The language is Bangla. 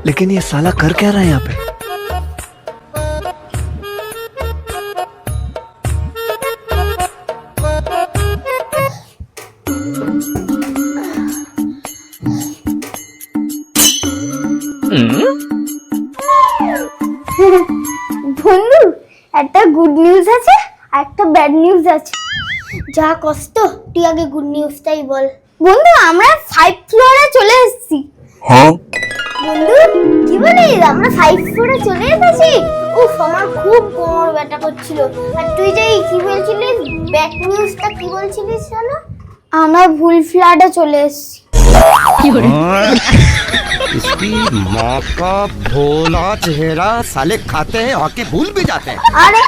लेकिन ये साला कर क्या रहा है यहाँ पे? বন্ধু, একটা গুড নিউজ আছে আর একটা ব্যাড নিউজ আছে। যা কষ্ট, তুই আগে গুড নিউজটাই বল। বন্ধু, আমরা 5 ফ্লোরে চলে এসেছি। हाँ? বন্ধু, কি বলিস, আমরা 5 ফ্লোরে চলে এসেছি? উফ, আমার খুব কোমর ব্যথা করছিল। আর তুই যে কি বলছিলিস, ব্যাড নিউজটা কি বলছিলিস জানো? আমরা ভুল ফ্ল্যাটে চলে এসেছি। इसकी माँ का भोला चेहरा साले खाते हैं और के भूल भी जाते हैं। আরে